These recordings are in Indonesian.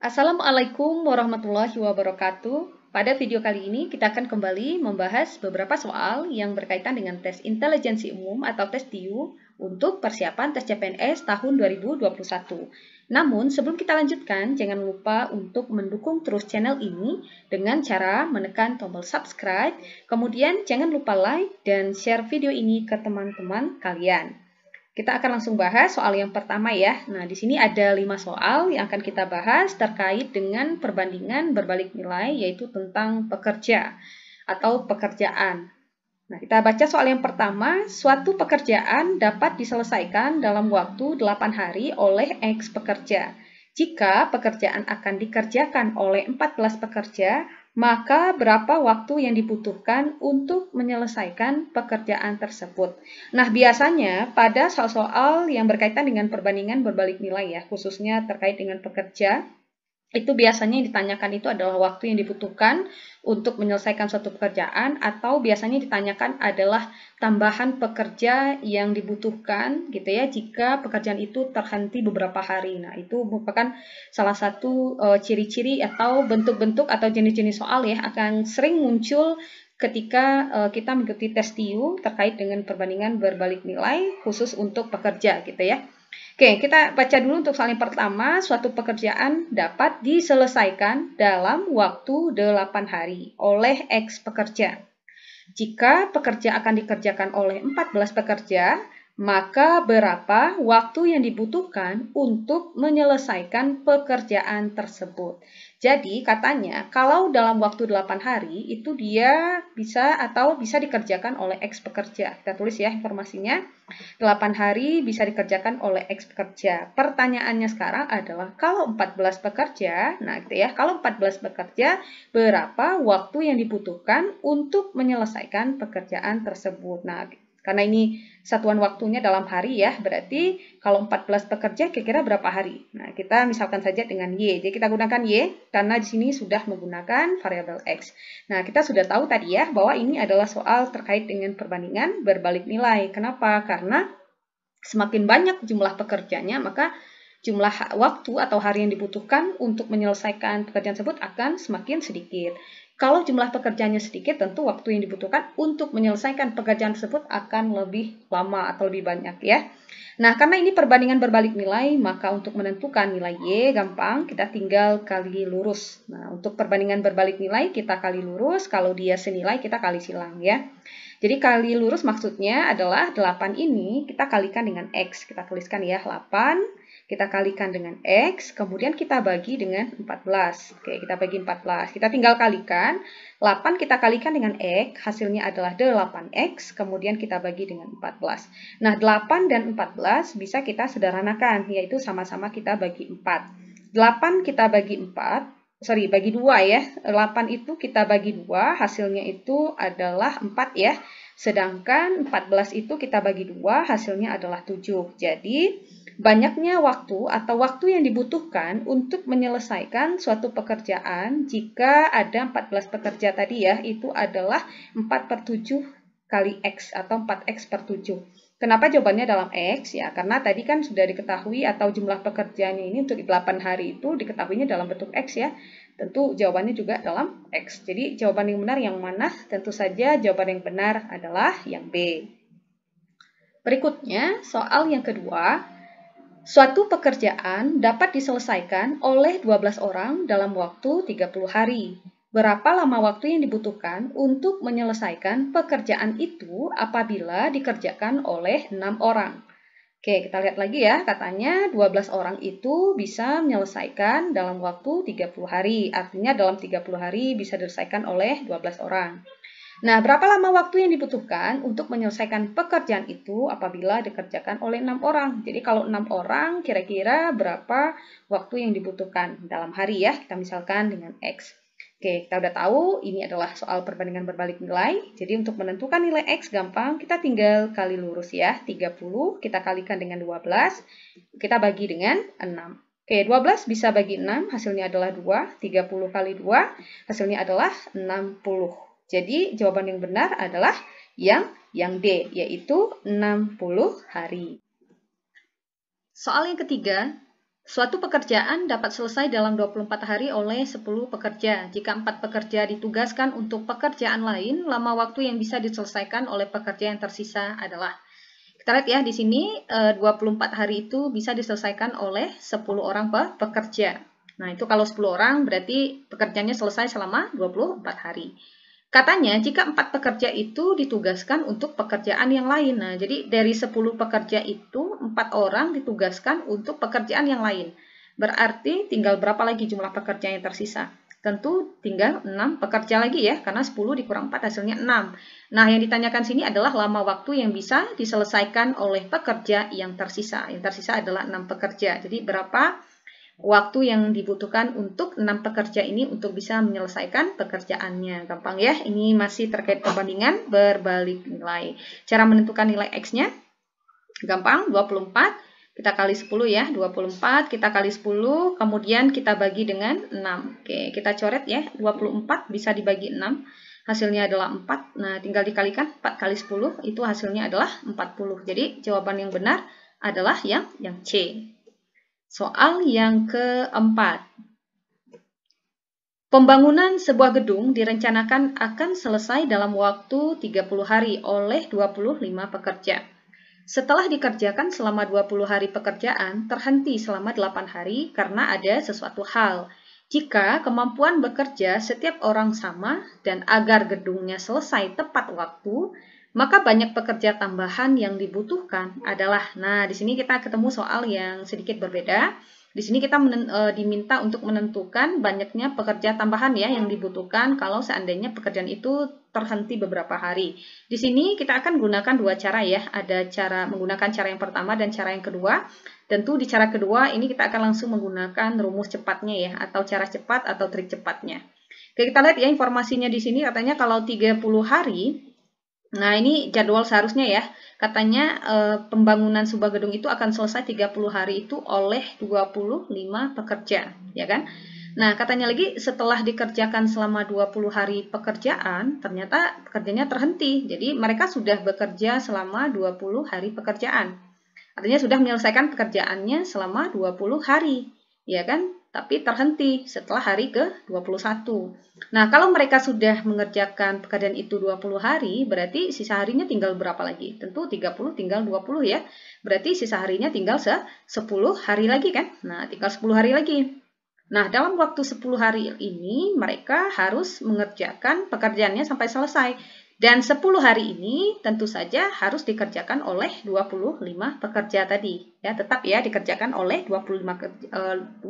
Assalamualaikum warahmatullahi wabarakatuh. Pada video kali ini kita akan kembali membahas beberapa soal yang berkaitan dengan tes intelijensi umum atau tes TIU untuk persiapan tes CPNS tahun 2021. Namun sebelum kita lanjutkan, jangan lupa untuk mendukung terus channel ini dengan cara menekan tombol subscribe, kemudian jangan lupa like dan share video ini ke teman-teman kalian. Kita akan langsung bahas soal yang pertama ya. Nah, di sini ada 5 soal yang akan kita bahas terkait dengan perbandingan berbalik nilai, yaitu tentang pekerja atau pekerjaan. Nah, kita baca soal yang pertama. Suatu pekerjaan dapat diselesaikan dalam waktu 8 hari oleh X pekerja. Jika pekerjaan akan dikerjakan oleh 14 pekerja, maka berapa waktu yang dibutuhkan untuk menyelesaikan pekerjaan tersebut? Nah, biasanya pada soal-soal yang berkaitan dengan perbandingan berbalik nilai ya, khususnya terkait dengan pekerja, itu biasanya yang ditanyakan itu adalah waktu yang dibutuhkan untuk menyelesaikan suatu pekerjaan, atau biasanya ditanyakan adalah tambahan pekerja yang dibutuhkan gitu ya jika pekerjaan itu terhenti beberapa hari. Nah, itu merupakan salah satu ciri-ciri atau bentuk-bentuk atau jenis-jenis soal ya akan sering muncul ketika kita mengikuti tes TIU terkait dengan perbandingan berbalik nilai khusus untuk pekerja gitu ya. Oke, kita baca dulu untuk soal yang pertama. Suatu pekerjaan dapat diselesaikan dalam waktu 8 hari oleh X pekerja. Jika pekerja akan dikerjakan oleh 14 pekerja, maka berapa waktu yang dibutuhkan untuk menyelesaikan pekerjaan tersebut? Jadi katanya kalau dalam waktu 8 hari itu dia bisa dikerjakan oleh X pekerja. Kita tulis ya informasinya. 8 hari bisa dikerjakan oleh X pekerja. Pertanyaannya sekarang adalah kalau 14 pekerja, nah gitu ya, kalau 14 pekerja berapa waktu yang dibutuhkan untuk menyelesaikan pekerjaan tersebut. Nah, karena ini satuan waktunya dalam hari ya, berarti kalau 14 pekerja kira-kira berapa hari? Nah, kita misalkan saja dengan Y. Jadi kita gunakan Y karena di sini sudah menggunakan variabel X. Nah, kita sudah tahu tadi ya bahwa ini adalah soal terkait dengan perbandingan berbalik nilai. Kenapa? Karena semakin banyak jumlah pekerjanya, maka jumlah waktu atau hari yang dibutuhkan untuk menyelesaikan pekerjaan tersebut akan semakin sedikit. Kalau jumlah pekerjaannya sedikit, tentu waktu yang dibutuhkan untuk menyelesaikan pekerjaan tersebut akan lebih lama atau lebih banyak ya. Nah, karena ini perbandingan berbalik nilai, maka untuk menentukan nilai Y gampang, kita tinggal kali lurus. Nah, untuk perbandingan berbalik nilai kita kali lurus, kalau dia senilai kita kali silang ya. Jadi kali lurus maksudnya adalah 8 ini kita kalikan dengan X. Kita tuliskan ya 8. Kita kalikan dengan X, kemudian kita bagi dengan 14. Oke, kita bagi 14. Kita tinggal kalikan. 8 kita kalikan dengan X, hasilnya adalah 8X, kemudian kita bagi dengan 14. Nah, 8 dan 14 bisa kita sederhanakan, yaitu sama-sama kita bagi 4. 8 kita bagi 2 ya. 8 itu kita bagi 2, hasilnya itu adalah 4 ya. Sedangkan 14 itu kita bagi 2, hasilnya adalah 7. Jadi, banyaknya waktu atau waktu yang dibutuhkan untuk menyelesaikan suatu pekerjaan jika ada 14 pekerja tadi ya, itu adalah 4/7 kali X atau 4X per 7. Kenapa jawabannya dalam X? Ya, karena tadi kan sudah diketahui atau jumlah pekerjaannya ini untuk 8 hari itu diketahuinya dalam bentuk X ya. Tentu jawabannya juga dalam X. Jadi jawaban yang benar yang mana? Tentu saja jawaban yang benar adalah yang B. Berikutnya, soal yang kedua. Suatu pekerjaan dapat diselesaikan oleh 12 orang dalam waktu 30 hari. Berapa lama waktu yang dibutuhkan untuk menyelesaikan pekerjaan itu apabila dikerjakan oleh 6 orang? Oke, kita lihat lagi ya. Katanya 12 orang itu bisa menyelesaikan dalam waktu 30 hari. Artinya dalam 30 hari bisa diselesaikan oleh 12 orang. Nah, berapa lama waktu yang dibutuhkan untuk menyelesaikan pekerjaan itu apabila dikerjakan oleh 6 orang? Jadi kalau 6 orang, kira-kira berapa waktu yang dibutuhkan dalam hari ya? Kita misalkan dengan X. Oke, kita udah tahu ini adalah soal perbandingan berbalik nilai. Jadi untuk menentukan nilai X gampang, kita tinggal kali lurus ya. 30 kita kalikan dengan 12, kita bagi dengan 6. Oke, 12 bisa bagi 6, hasilnya adalah 2. 30 kali 2, hasilnya adalah 60. Jadi jawaban yang benar adalah yang D, yaitu 60 hari. Soal yang ketiga, Suatu pekerjaan dapat selesai dalam 24 hari oleh 10 pekerja. Jika 4 pekerja ditugaskan untuk pekerjaan lain, lama waktu yang bisa diselesaikan oleh pekerja yang tersisa adalah. Kita lihat ya, di sini 24 hari itu bisa diselesaikan oleh 10 orang pekerja. Nah, itu kalau 10 orang berarti pekerjaannya selesai selama 24 hari. Katanya, jika 4 pekerja itu ditugaskan untuk pekerjaan yang lain. Nah, jadi dari 10 pekerja itu, 4 orang ditugaskan untuk pekerjaan yang lain. Berarti tinggal berapa lagi jumlah pekerja yang tersisa? Tentu tinggal 6 pekerja lagi ya, karena 10 dikurang 4 hasilnya 6. Nah, yang ditanyakan sini adalah lama waktu yang bisa diselesaikan oleh pekerja yang tersisa. Yang tersisa adalah 6 pekerja. Jadi, berapa waktu yang dibutuhkan untuk 6 pekerja ini untuk bisa menyelesaikan pekerjaannya. Gampang ya, ini masih terkait perbandingan berbalik nilai. Cara menentukan nilai X-nya, gampang, 24, kita kali 10 ya, 24, kita kali 10, kemudian kita bagi dengan 6. Oke, kita coret ya, 24 bisa dibagi 6, hasilnya adalah 4. Nah, tinggal dikalikan 4 kali 10, itu hasilnya adalah 40. Jadi, jawaban yang benar adalah yang C. Soal yang keempat. Pembangunan sebuah gedung direncanakan akan selesai dalam waktu 30 hari oleh 25 pekerja. Setelah dikerjakan selama 20 hari pekerjaan, terhenti selama 8 hari karena ada sesuatu hal. Jika kemampuan bekerja setiap orang sama dan agar gedungnya selesai tepat waktu, maka banyak pekerja tambahan yang dibutuhkan adalah, nah di sini kita ketemu soal yang sedikit berbeda. Di sini kita diminta untuk menentukan banyaknya pekerja tambahan ya yang dibutuhkan kalau seandainya pekerjaan itu terhenti beberapa hari. Di sini kita akan gunakan dua cara ya, ada cara menggunakan cara yang pertama dan cara yang kedua. Tentu di cara kedua ini kita akan langsung menggunakan rumus cepatnya ya, atau cara cepat atau trik cepatnya. Oke, kita lihat ya informasinya di sini katanya kalau 30 hari. Nah, ini jadwal seharusnya ya. Katanya pembangunan sebuah gedung itu akan selesai 30 hari itu oleh 25 pekerja, ya kan? Nah, katanya lagi setelah dikerjakan selama 20 hari pekerjaan, ternyata pekerjaannya terhenti. Jadi, mereka sudah bekerja selama 20 hari pekerjaan. Artinya sudah menyelesaikan pekerjaannya selama 20 hari, ya kan? Tapi terhenti setelah hari ke-21. Nah, kalau mereka sudah mengerjakan pekerjaan itu 20 hari, berarti sisa harinya tinggal berapa lagi? Tentu 30 tinggal 20 ya. Berarti sisa harinya tinggal 10 hari lagi kan? Nah, tinggal 10 hari lagi. Nah, dalam waktu 10 hari ini, mereka harus mengerjakan pekerjaannya sampai selesai. Dan 10 hari ini tentu saja harus dikerjakan oleh 25 pekerja tadi. Ya, tetap ya dikerjakan oleh 25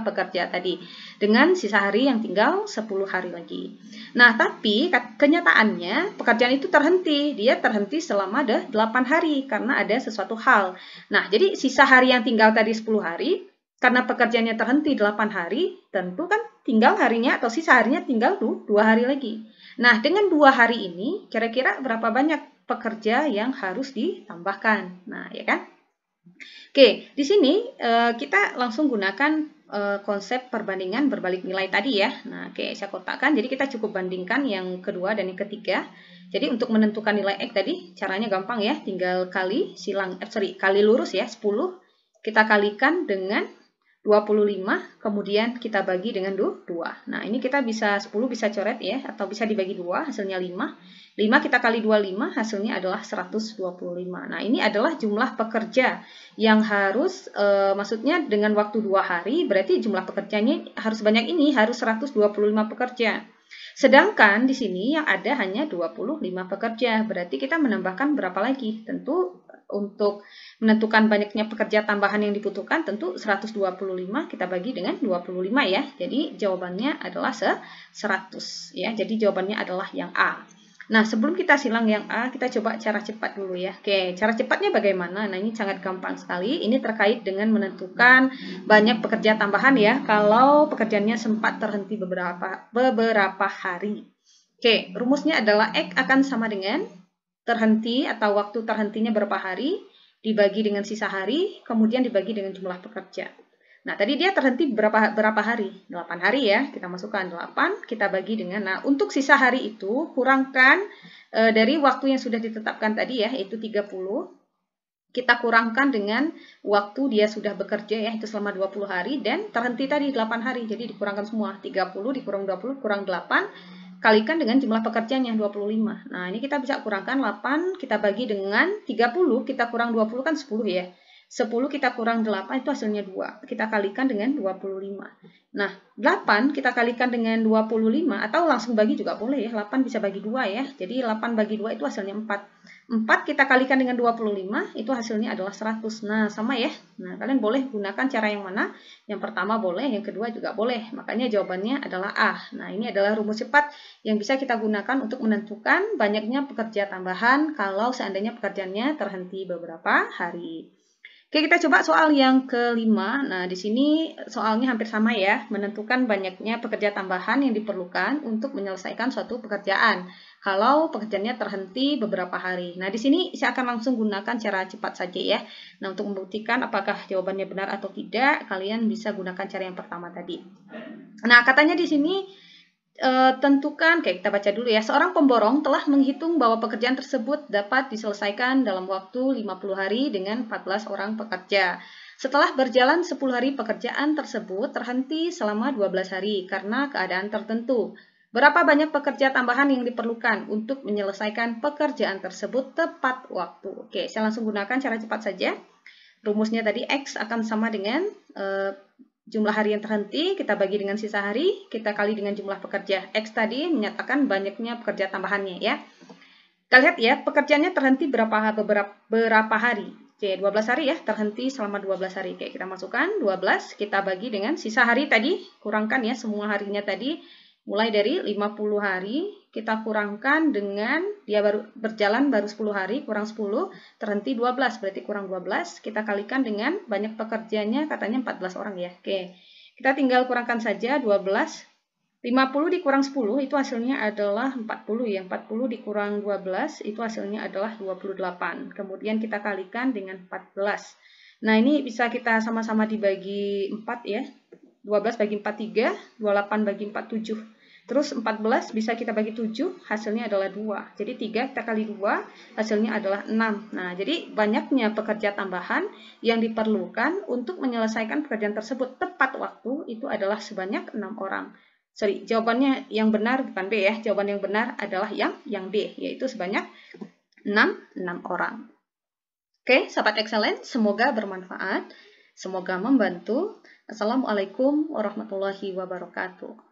pekerja tadi. Dengan sisa hari yang tinggal 10 hari lagi. Nah, tapi kenyataannya pekerjaan itu terhenti. Dia terhenti selama 8 hari karena ada sesuatu hal. Nah, jadi sisa hari yang tinggal tadi 10 hari, karena pekerjaannya terhenti 8 hari, tentu kan tinggal harinya atau sisa harinya tinggal 2 hari lagi. Nah, dengan 2 hari ini, kira-kira berapa banyak pekerja yang harus ditambahkan? Nah, ya kan? Oke, di sini kita langsung gunakan konsep perbandingan berbalik nilai tadi ya. Nah, oke, saya kotakkan. Jadi kita cukup bandingkan yang kedua dan yang ketiga. Jadi untuk menentukan nilai X tadi, caranya gampang ya. Tinggal kali kali lurus ya, 10. Kita kalikan dengan 25, kemudian kita bagi dengan 2. Nah, ini kita bisa 10 bisa coret ya, atau bisa dibagi 2, hasilnya 5. 5 kita kali 25, hasilnya adalah 125. Nah, ini adalah jumlah pekerja yang harus, maksudnya dengan waktu 2 hari, berarti jumlah pekerjanya harus banyak ini, harus 125 pekerja. Sedangkan di sini yang ada hanya 25 pekerja, berarti kita menambahkan berapa lagi? Tentu untuk menentukan banyaknya pekerja tambahan yang dibutuhkan, tentu 125 kita bagi dengan 25 ya. Jadi jawabannya adalah 100 ya. Jadi jawabannya adalah yang A. Nah, sebelum kita silang yang A, kita coba cara cepat dulu ya. Oke, cara cepatnya bagaimana? Nah, ini sangat gampang sekali. Ini terkait dengan menentukan banyak pekerja tambahan ya, kalau pekerjaannya sempat terhenti beberapa hari. Oke, rumusnya adalah X akan sama dengan terhenti atau waktu terhentinya berapa hari, dibagi dengan sisa hari, kemudian dibagi dengan jumlah pekerja. Nah, tadi dia terhenti berapa hari? 8 hari ya, kita masukkan 8, kita bagi dengan, nah untuk sisa hari itu, kurangkan dari waktu yang sudah ditetapkan tadi ya, yaitu 30. kita kurangkan dengan waktu dia sudah bekerja ya, itu selama 20 hari dan terhenti tadi 8 hari. Jadi dikurangkan semua, 30 dikurang 20 kurang 8 kalikan dengan jumlah pekerjaan yang 25. Nah, ini kita bisa kurangkan 8 kita bagi dengan 30 kita kurang 20 kan 10 ya. 10 kita kurang 8 itu hasilnya 2. Kita kalikan dengan 25. Nah, 8 kita kalikan dengan 25 atau langsung bagi juga boleh ya. 8 bisa bagi 2 ya. Jadi 8 bagi 2 itu hasilnya 4. 4 kita kalikan dengan 25 itu hasilnya adalah 100. Nah, sama ya. Nah, kalian boleh gunakan cara yang mana? Yang pertama boleh, yang kedua juga boleh. Makanya jawabannya adalah A. Nah, ini adalah rumus cepat yang bisa kita gunakan untuk menentukan banyaknya pekerja tambahan kalau seandainya pekerjaannya terhenti beberapa hari. Oke, kita coba soal yang kelima. Nah, di sini soalnya hampir sama ya, menentukan banyaknya pekerja tambahan yang diperlukan untuk menyelesaikan suatu pekerjaan. Kalau pekerjaannya terhenti beberapa hari. Nah, di sini saya akan langsung gunakan cara cepat saja ya. Nah, untuk membuktikan apakah jawabannya benar atau tidak, kalian bisa gunakan cara yang pertama tadi. Nah, katanya di sini tentukan, kita baca dulu ya. Seorang pemborong telah menghitung bahwa pekerjaan tersebut dapat diselesaikan dalam waktu 50 hari dengan 14 orang pekerja. Setelah berjalan 10 hari pekerjaan tersebut terhenti selama 12 hari karena keadaan tertentu. Berapa banyak pekerja tambahan yang diperlukan untuk menyelesaikan pekerjaan tersebut tepat waktu? Oke, saya langsung gunakan cara cepat saja. Rumusnya tadi X akan sama dengan jumlah hari yang terhenti, kita bagi dengan sisa hari, kita kali dengan jumlah pekerja. X tadi menyatakan banyaknya pekerja tambahannya ya. Kita lihat ya, pekerjaannya terhenti berapa hari. Oke, 12 hari ya, terhenti selama 12 hari. Oke, kita masukkan 12, kita bagi dengan sisa hari tadi, kurangkan ya semua harinya tadi. Mulai dari 50 hari, kita kurangkan dengan dia baru berjalan baru 10 hari, kurang 10, terhenti 12, berarti kurang 12. Kita kalikan dengan banyak pekerjanya, katanya 14 orang ya. Oke, kita tinggal kurangkan saja 12. 50 dikurang 10 itu hasilnya adalah 40 ya. 40 dikurang 12 itu hasilnya adalah 28. Kemudian kita kalikan dengan 14. Nah, ini bisa kita sama-sama dibagi 4 ya. 12 bagi 4, 3. 28 bagi 4, 7. Terus 14 bisa kita bagi 7, hasilnya adalah 2. Jadi 3 kita kali 2, hasilnya adalah 6. Nah, jadi banyaknya pekerja tambahan yang diperlukan untuk menyelesaikan pekerjaan tersebut tepat waktu itu adalah sebanyak 6 orang. Sorry, jawabannya yang benar bukan B ya. Jawaban yang benar adalah yang D, yaitu sebanyak 6 orang. Oke, sahabat excellent, semoga bermanfaat, semoga membantu. Assalamualaikum warahmatullahi wabarakatuh.